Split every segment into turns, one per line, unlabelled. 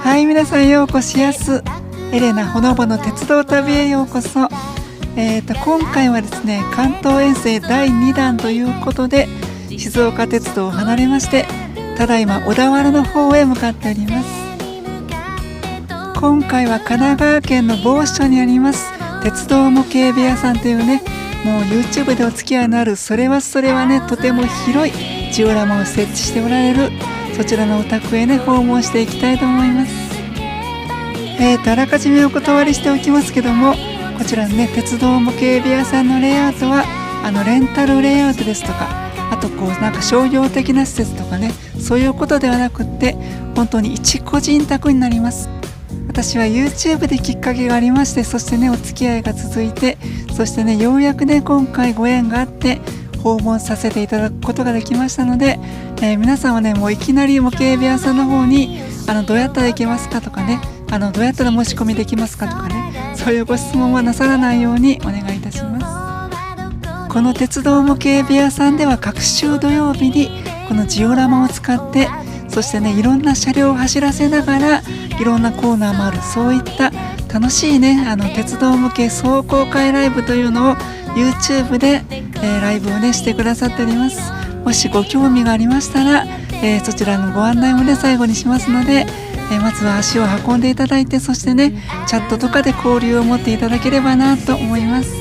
はい、皆さんようこしやす。エレナほのぼの鉄道旅へようこそ。今回はですね、関東遠征第2弾ということで、静岡鉄道を離れまして、ただいま小田原の方へ向かっております。今回は神奈川県の某所にあります鉄道模型部屋さんというね、もう YouTube でお付き合いのあるそれはね、とても広いジオラマを設置しておられるそちらのお宅へね、訪問していきたいと思います。あらかじめお断りしておきますけども、こちらのね、鉄道模型部屋さんのレイアウトはレンタルレイアウトですとか、あとなんか商業的な施設とかね、そういうことではなくって、本当に一個人宅になります。私は YouTube できっかけがありまして、そしてね、お付き合いが続いて、そしてね、ようやくね、今回ご縁があって訪問させていただくことができましたので、皆さんはね、もういきなり模型部屋さんの方にどうやったら行けますかとかね、どうやったら申し込みできますかとかね、そういうご質問はなさらないようにお願いいたします。この鉄道模型部屋さんでは各週土曜日にこのジオラマを使って、そしてね、いろんな車両を走らせながらいろんなコーナーもある、そういった楽しいね、鉄道模型走行会ライブというのを YouTube で、ライブをねしてくださっております。もしご興味がありましたら、そちらのご案内もね最後にしますので、まずは足を運んでいただいて、そしてね、チャットとかで交流を持っていただければなと思います。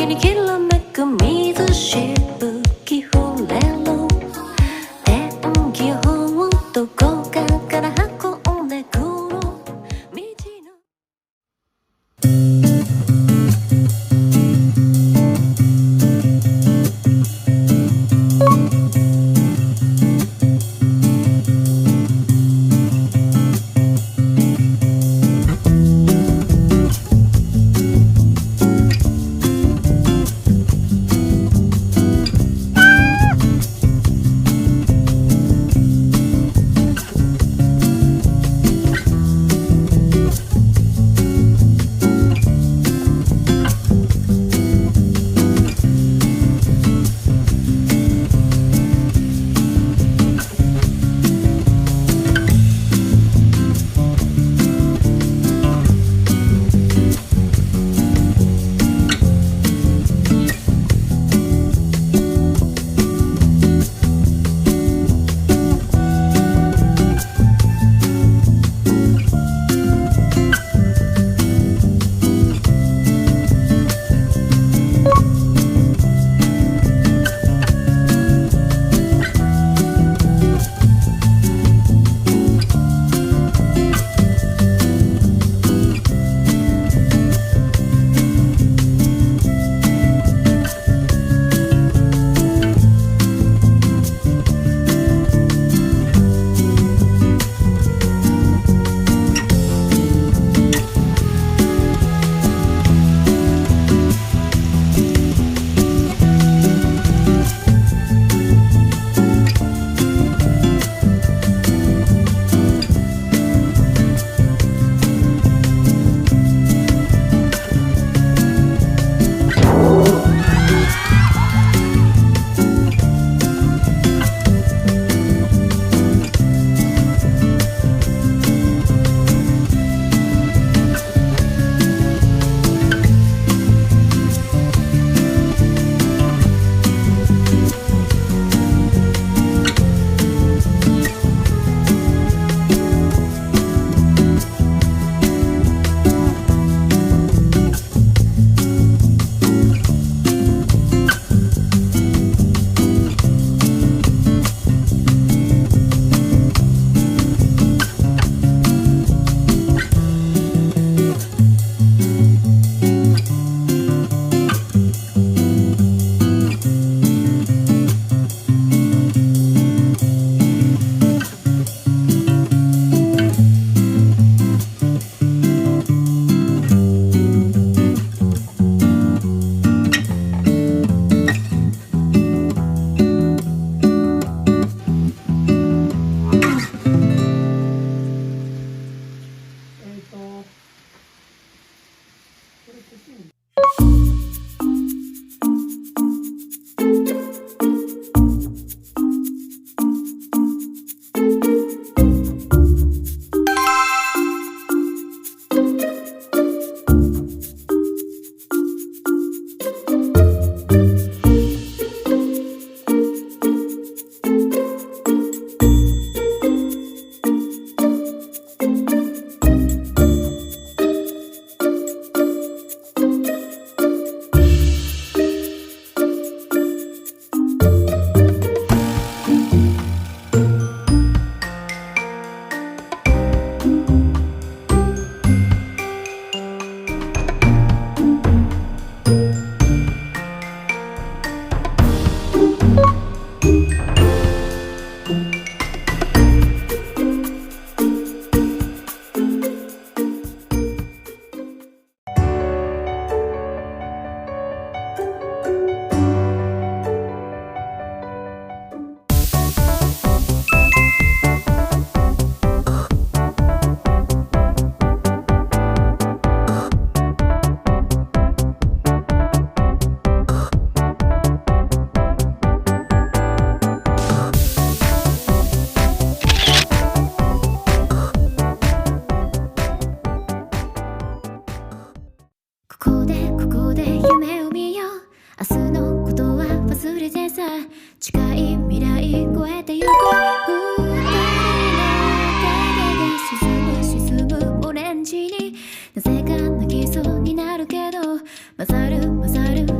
時にきらめく水しぶき触れる天気予報どこかから運んでくる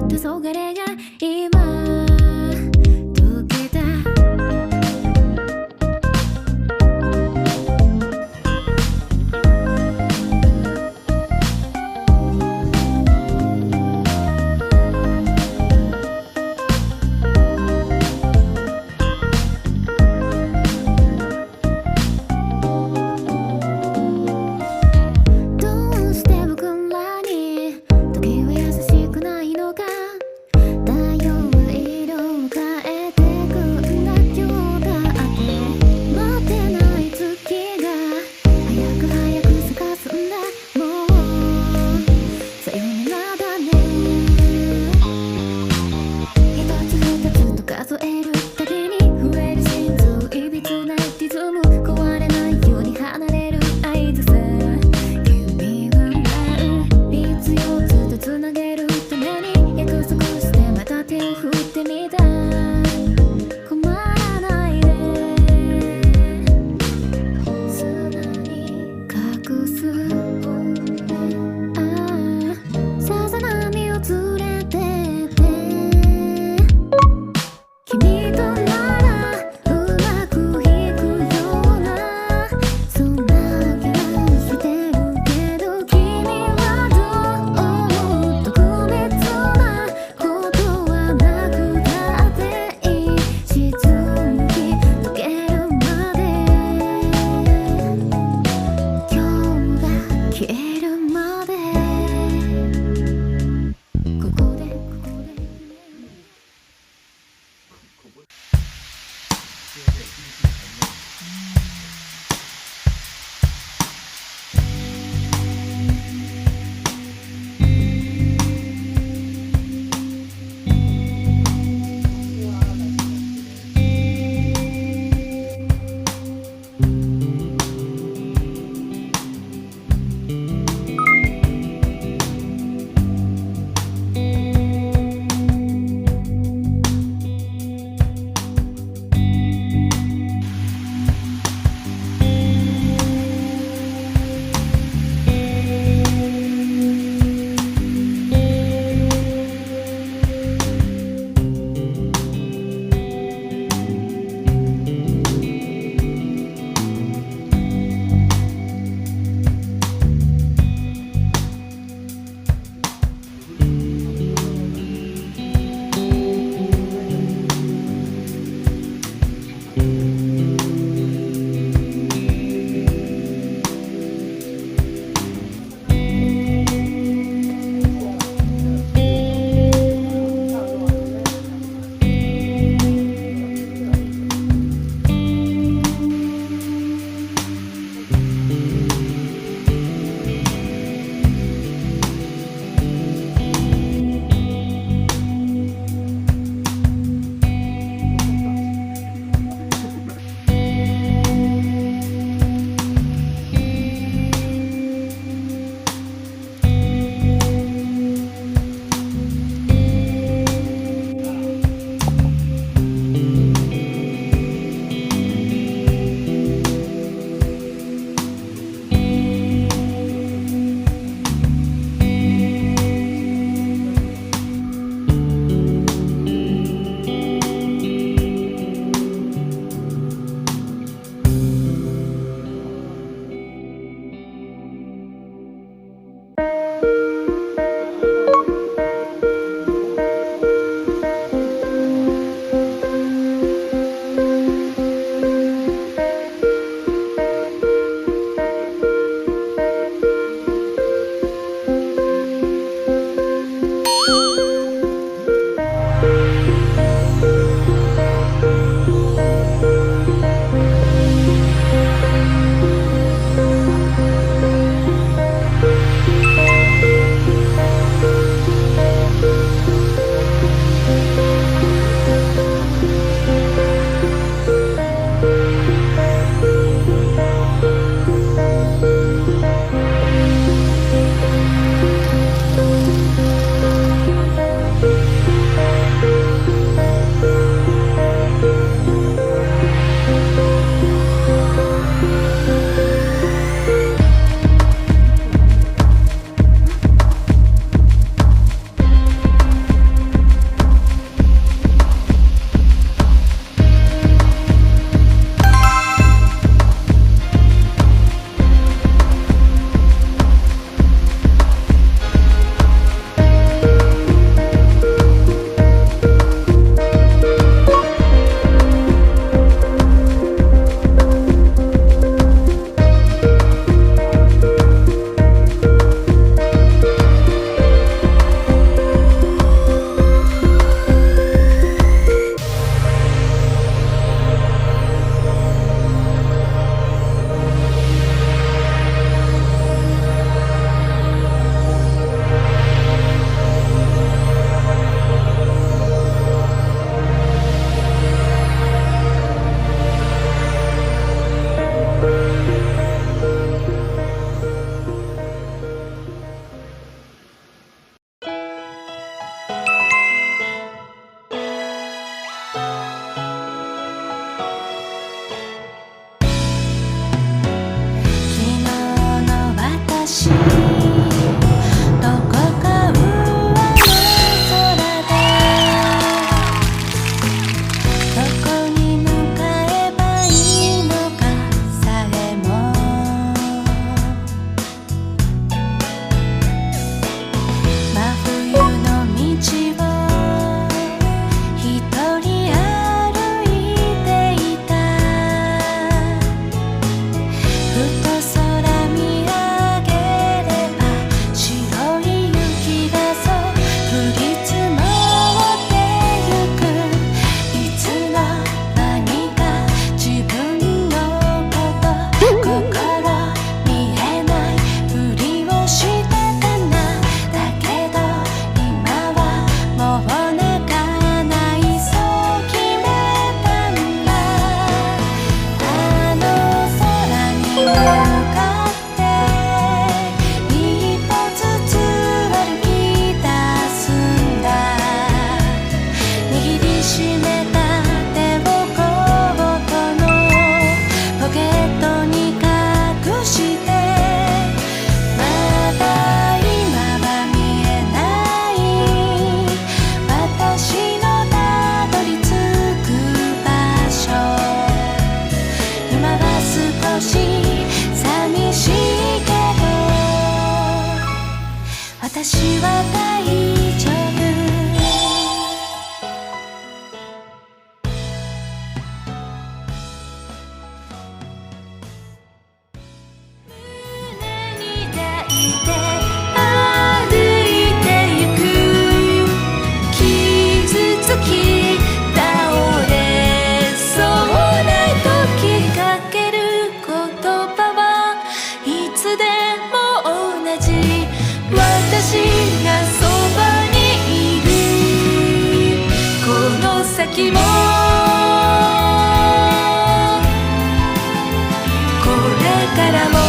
道の先もこれからも